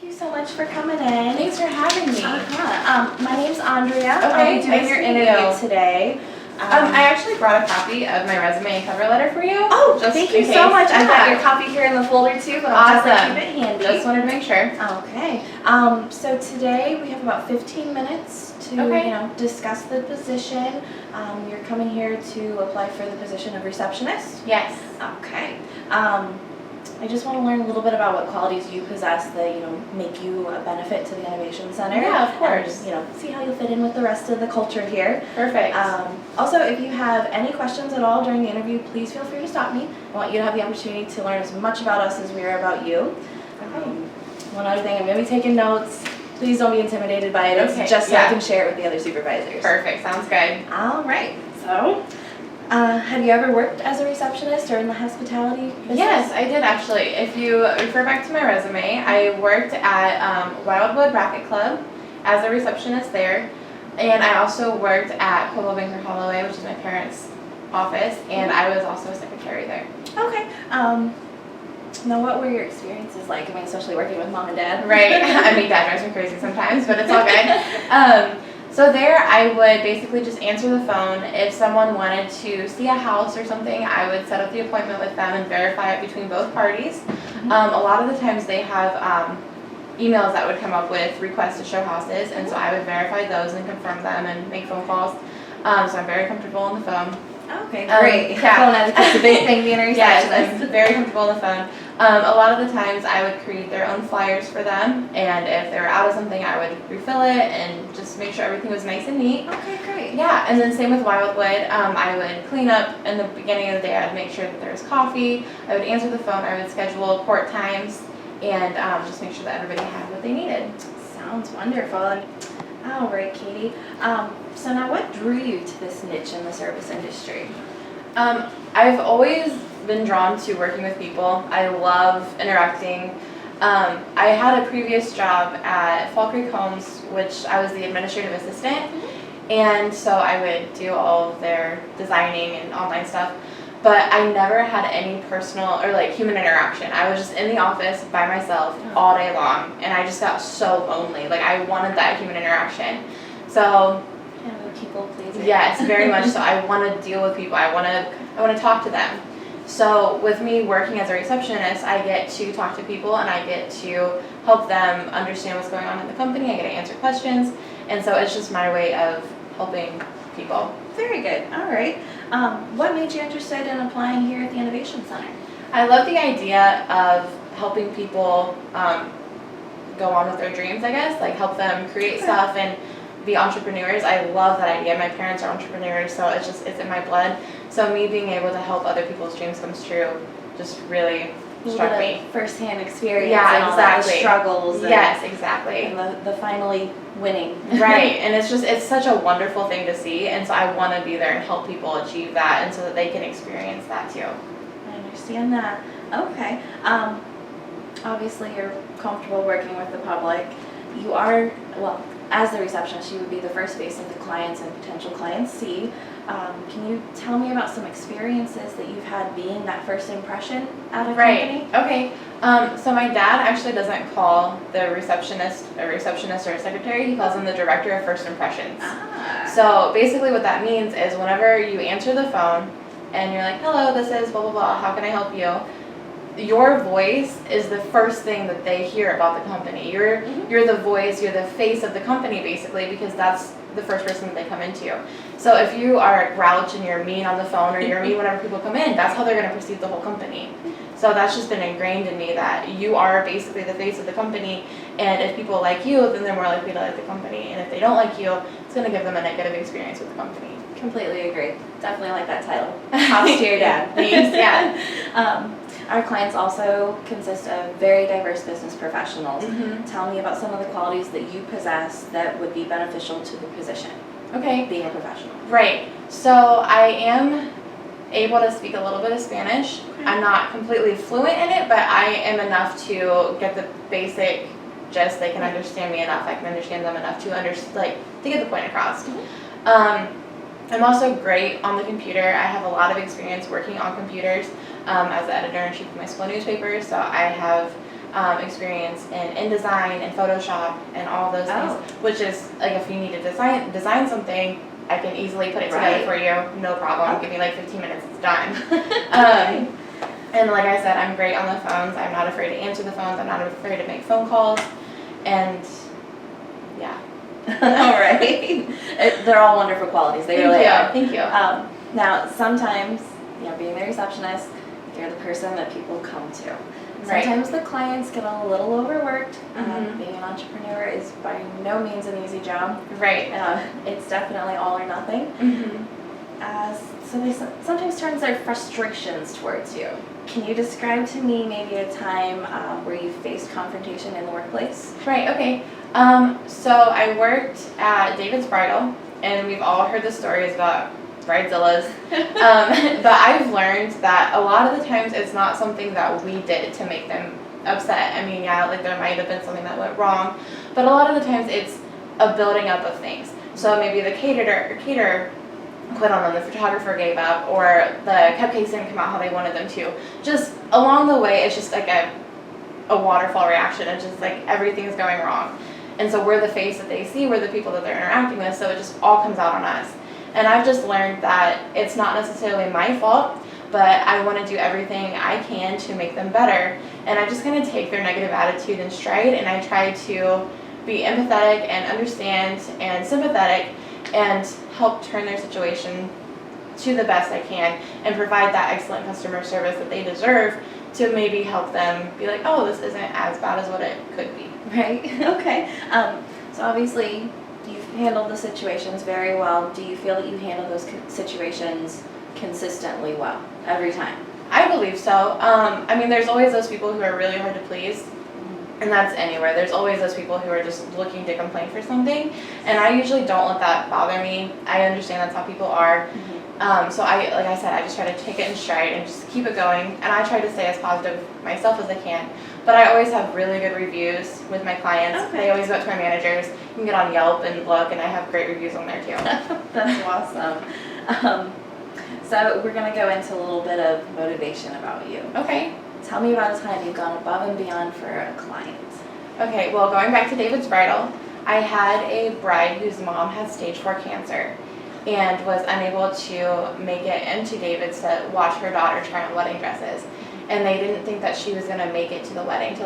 you so much for coming in. Thanks for having me. My name's Andrea. Okay, I'm doing nice your to meet interview you. today. I actually brought a copy of my resume and cover letter for you. Oh, just thank in you so case. much. I've got Yeah. your copy here in the folder too, but I'll Awesome. definitely keep it handy. Just wanted to make sure. Okay. So today we have about 15 minutes to discuss the position. You're coming here to apply for the position of receptionist. Yes. Okay. I just want to learn a little bit about what qualities you possess that make you a benefit to the Innovation Center. Yeah, of course. And, see how you fit in with the rest of the culture here. Perfect. Also, if you have any questions at all during the interview, please feel free to stop me. I want you to have the opportunity to learn as much about us as we are about you. Okay. One other thing, I'm going to be taking notes. Please don't be intimidated by it. Okay, It's just so yeah. I can share it with the other supervisors. Perfect. Sounds good. All right. So, have you ever worked as a receptionist or in the hospitality business? Yes, I did actually. If you refer back to my resume, I worked at Wildwood Racket Club as a receptionist there, and I also worked at Coldwell Banker Holloway, which is my parents' office, and I was also a secretary there. Okay. Now, what were your experiences like? I mean, especially working with mom and dad. Right. I mean, dad drives me crazy sometimes, but it's all good. So there, I would basically just answer the phone. If someone wanted to see a house or something, I would set up the appointment with them and verify it between both parties. A lot of the times they have emails that would come up with requests to show houses, and so I would verify those and confirm them and make phone calls. So I'm very comfortable on the phone. Okay, great. Yeah. Phone etiquette's a big thing being a receptionist. Yes, I'm very comfortable on the phone. A lot of the times I would create their own flyers for them, and if they were out of something, I would refill it and just make sure everything was nice and neat. Okay, great. Yeah, and then same with Wildwood. I would clean up in the beginning of the day. I'd make sure that there was coffee. I would answer the phone. I would schedule court times, and just make sure that everybody had what they needed. Sounds wonderful. All right, Katie. So now, what drew you to this niche in the service industry? I've always been drawn to working with people. I love interacting. I had a previous job at Fall Creek Homes, which I was the administrative assistant, and so I would do all of their designing and online stuff, but I never had any personal or human interaction. I was just in the office by myself all day long, and I just got so lonely. I wanted that human interaction. So Kind of a people pleaser. yes, very much so. I want to deal with people. I want to talk to them. So with me working as a receptionist, I get to talk to people and I get to help them understand what's going on in the company. I get to answer questions, and so it's just my way of helping people. Very good. All right. What made you interested in applying here at the Innovation Center? I love the idea of helping people go on with their dreams, I guess, help them create stuff and be entrepreneurs. I love that idea. My parents are entrepreneurs, so it's in my blood. So me being able to help other people's dreams come true just really struck me. First-hand experience. Yeah, and all that, exactly. the struggles. Yes, exactly. And the finally winning. Right, and it's such a wonderful thing to see, and so I want to be there and help people achieve that, and so that they can experience that too. I understand that. Okay. Obviously, you're comfortable working with the public. You are, as the receptionist, you would be the first face that the clients and potential clients see. Can you tell me about some experiences that you've had being that first impression at a company? Okay. So my dad actually doesn't call the receptionist a receptionist or a secretary. He calls them the director of first impressions. So basically what that means is whenever you answer the phone and you're like, hello, this is blah, blah, blah, how can I help you? Your voice is the first thing that they hear about the company. You're the voice, you're the face of the company basically, because that's the first person that they come into. So if you are a grouch and you're mean on the phone or you're mean whenever people come in, that's how they're going to perceive the whole company. So that's just been ingrained in me that you are basically the face of the company, and if people like you, then they're more likely to like the company, and if they don't like you, it's going to give them a negative experience with the company. Completely agree. Definitely like that title. Props to your dad. Thanks, yeah. Our clients also consist of very diverse business professionals. Tell me about some of the qualities that you possess that would be beneficial to the position. Okay. Being a professional. Right. So I am able to speak a little bit of Spanish. I'm not completely fluent in it, but I am enough to get the basic gist. They can understand me enough. I can understand them enough to to get the point across. I'm also great on the computer. I have a lot of experience working on computers as the editor-in-chief of my school newspaper, so I have experience in InDesign and Photoshop and all those things, which is like if you need to design something, I can easily put it together for you, no problem. Give me like 15 minutes, it's done. And like I said, I'm great on the phones. I'm not afraid to answer the phones. I'm not afraid to make phone calls, and yeah. All right. They're all wonderful qualities. They really are. Thank you. Now, sometimes, being the receptionist, you're the person that people come to. Sometimes the clients get a little overworked. Being an entrepreneur is by no means an easy job. Right. It's definitely all or nothing. So they sometimes turn their frustrations towards you. Can you describe to me maybe a time where you faced confrontation in the workplace? Right, okay. So I worked at David's Bridal, and we've all heard the stories about bridezillas. But I've learned that a lot of the times it's not something that we did to make them upset. I mean, yeah, like there might have been something that went wrong, but a lot of the times it's a building up of things. So maybe the caterer quit on them, the photographer gave up, or the cupcakes didn't come out how they wanted them to. Just along the way, it's just like a waterfall reaction. It's just like everything's going wrong. And so we're the face that they see, we're the people that they're interacting with, so it just all comes out on us. And I've just learned that it's not necessarily my fault, but I want to do everything I can to make them better. And I'm just going to take their negative attitude in stride, and I try to be empathetic and understand and sympathetic and help turn their situation to the best I can and provide that excellent customer service that they deserve to maybe help them be like, oh, this isn't as bad as what it could be. Right, okay. So obviously you've handled the situations very well. Do you feel that you handle those situations consistently well every time? I believe so. I mean, there's always those people who are really hard to please, and that's anywhere. There's always those people who are just looking to complain for something, and I usually don't let that bother me. I understand that's how people are. So like I said, I just try to take it in stride and just keep it going, and I try to stay as positive myself as I can. But I always have really good reviews with my clients. Okay. They always go to my managers. You can get on Yelp and look, and I have great reviews on there too. That's awesome. So we're going to go into a little bit of motivation about you. Okay. Tell me about a time you've gone above and beyond for a client. Okay, well, going back to David's Bridal, I had a bride whose mom had stage 4 cancer and was unable to make it into David's to watch her daughter try on wedding dresses. And they didn't think that she was going to make it to the wedding, to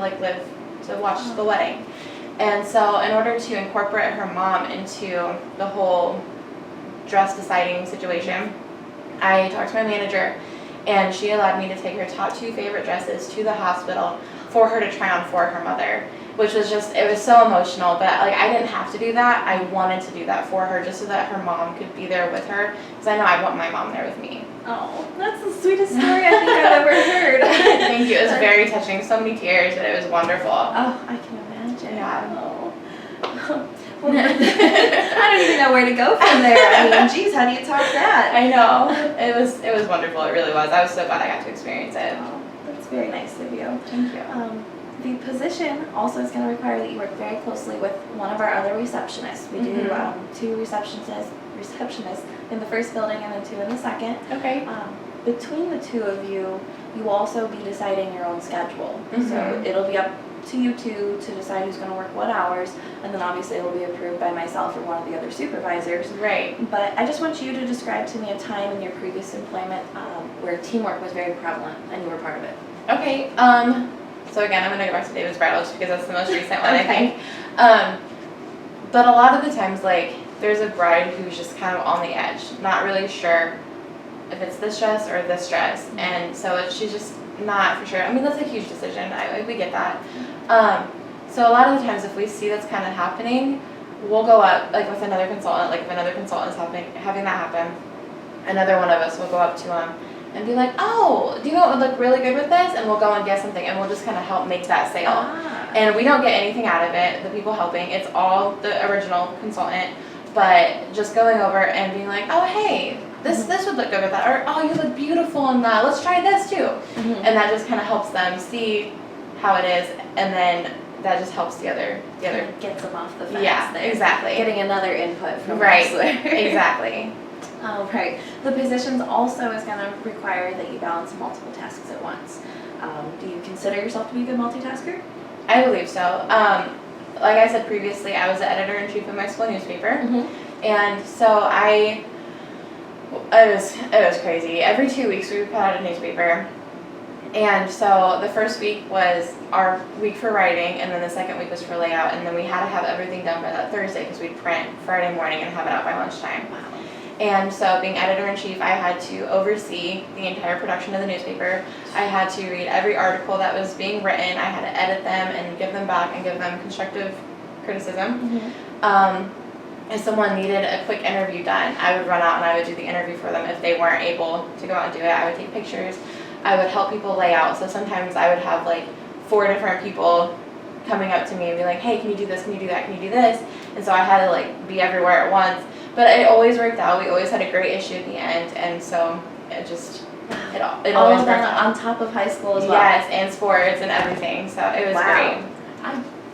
watch the wedding. And so in order to incorporate her mom into the whole dress deciding situation, I talked to my manager, and she allowed me to take her top 2 favorite dresses to the hospital for her to try on for her mother, which was just, it was so emotional. But like, I didn't have to do that. I wanted to do that for her just so that her mom could be there with her, because I know I want my mom there with me. Oh, that's the sweetest story I think I've ever heard. Thank you. It was very touching. So many tears, but it was wonderful. Oh, I can imagine. Yeah. Oh. Well, I don't even know where to go from there. I mean, geez, how do you top that? I know. It was wonderful. It really was. I was so glad I got to experience it. Oh, that's very nice of you. Thank you. The position also is going to require that you work very closely with one of our other receptionists. We do 2 receptionists in the first building and then 2 in the second. Okay. Between the 2 of you, you will also be deciding your own schedule. So it'll be up to you two to decide who's going to work what hours, and then obviously it will be approved by myself or one of the other supervisors. Right. But I just want you to describe to me a time in your previous employment where teamwork was very prevalent and you were part of it. Okay. So again, I'm going to go back to David's Bridal just because that's the most recent one, I think. But a lot of the times, like, there's a bride who's just kind of on the edge, not really sure if it's this dress or this dress, and so she's just not for sure. I mean, that's a huge decision. We get that. So a lot of the times, if we see that's kind of happening, we'll go up, like with another consultant, like if another consultant is having that happen, another one of us will go up to them and be like, oh, do you know what would look really good with this? And we'll go and get something, and we'll just kind of help make that sale. And we don't get anything out of it, the people helping. It's all the original consultant, but just going over and being like, oh, hey, this would look good with that, or oh, you look beautiful in that, let's try this too. And that just kind of helps them see how it is, and then that just helps the other Gets them off the fence. Yeah, there. exactly. Getting another input from right. Exactly. Right. The positions also is going to require that you balance multiple tasks at once. Do you consider yourself to be a good multitasker? I believe so. Like I said previously, I was the editor-in-chief of my school newspaper, and so it was crazy. Every 2 weeks we would put out a newspaper, and so the first week was our week for writing, and then the second week was for layout, and then we had to have everything done by that Thursday because we'd print Friday morning and have it out by lunchtime. Wow. And so being editor-in-chief, I had to oversee the entire production of the newspaper. I had to read every article that was being written. I had to edit them and give them back and give them constructive criticism. If someone needed a quick interview done, I would run out and I would do the interview for them. If they weren't able to go out and do it, I would take pictures. I would help people lay out. So sometimes I would have like 4 different people coming up to me and be like, hey, can you do this? Can you do that? Can you do this? And so I had to like be everywhere at once. But it always worked out. We always had a great issue at the end, and so it All always of worked that out. on top of high school as well. Yes, and sports and everything. So it was great.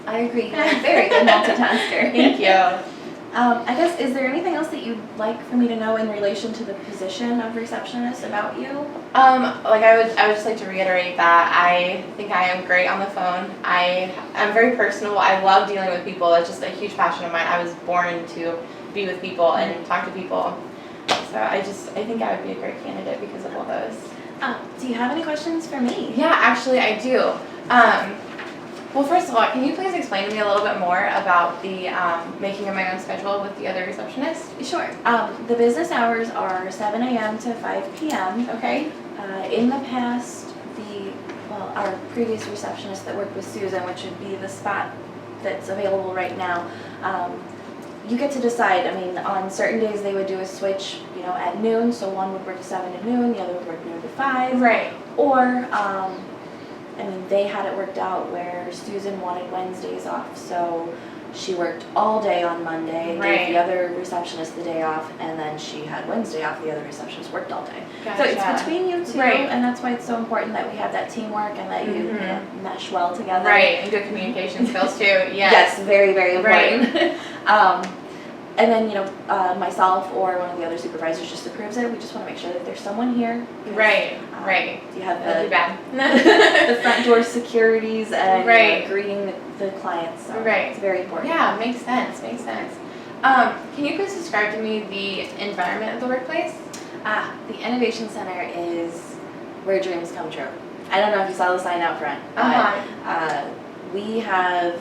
I agree. You're a very good multitasker. Thank you. I guess, is there anything else that you'd like for me to know in relation to the position of receptionist about you? Like I would just like to reiterate that I think I am great on the phone. I'm very personable. I love dealing with people. It's just a huge passion of mine. I was born to be with people and talk to people. So I think I would be a great candidate because of all those. Do you have any questions for me? Yeah, actually I do. Well, first of all, can you please explain to me a little bit more about the making of my own schedule with the other receptionists? Sure. The business hours are 7 a.m. to 5 p.m. Okay. In the past, our previous receptionist that worked with Susan, which would be the spot that's available right now, you get to decide. I mean, on certain days they would do a switch, at noon, so one would work 7 to noon, the other would work noon to 5. Right. Or, they had it worked out where Susan wanted Wednesdays off, so she worked all day on Monday, and gave the other receptionist the day off, and then she had Wednesday off, the other receptionist worked all day. Gotcha. So it's between you two, Right. and that's why it's so important that we have that teamwork and that you mesh well together. Right, and good communication skills too. Yes. Yes, very, very important. Right. And then, myself or one of the other supervisors just approves it. We just want to make sure that there's someone here. Right, right. You have That'd be bad. the front door securities and greeting the clients. So it's very important. Yeah, makes sense. Can you please describe to me the environment of the workplace? The Innovation Center is where dreams come true. I don't know if you saw the sign out front, but we have,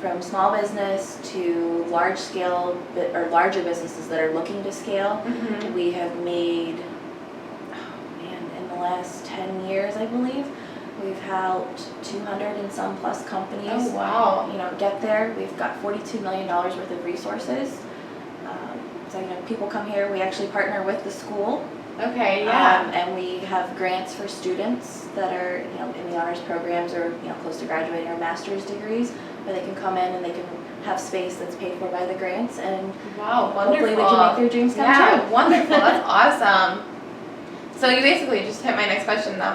from small business to large scale or larger businesses that are looking to scale. We have made, in the last 10 years, I believe, we've helped 200 and some plus companies. Oh, wow. Get there. We've got $42 million worth of resources. So people come here. We actually partner with the school. Okay, yeah. And we have grants for students that are, in the honors programs or, close to graduating or master's degrees, where they can come in and they can have space that's paid for by the grants, and wow, hopefully they can make their dreams come true. Yeah, wonderful. That's awesome. So you basically just hit my next question though.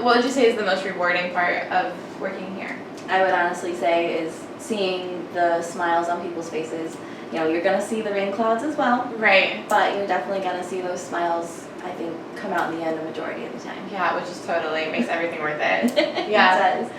What would you say is the most rewarding part of working here? I would honestly say is seeing the smiles on people's faces. You're going to see the rain clouds as well. Right. But you're definitely going to see those smiles, I think, come out in the end the majority of the time. Yeah, which is totally makes everything worth it. Yeah. It does.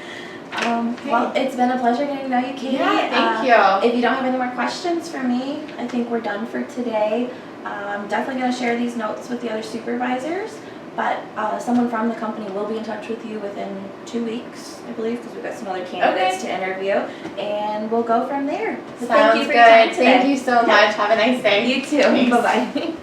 Well, it's been a pleasure getting to know you, Katie. Yeah, thank you. If you don't have any more questions for me, I think we're done for today. I'm definitely going to share these notes with the other supervisors, but someone from the company will be in touch with you within 2 weeks, I believe, because we've got some other candidates to interview, and we'll go from there. So thank you for your time today. Thank you so much. Have a nice day. You too. Bye-bye.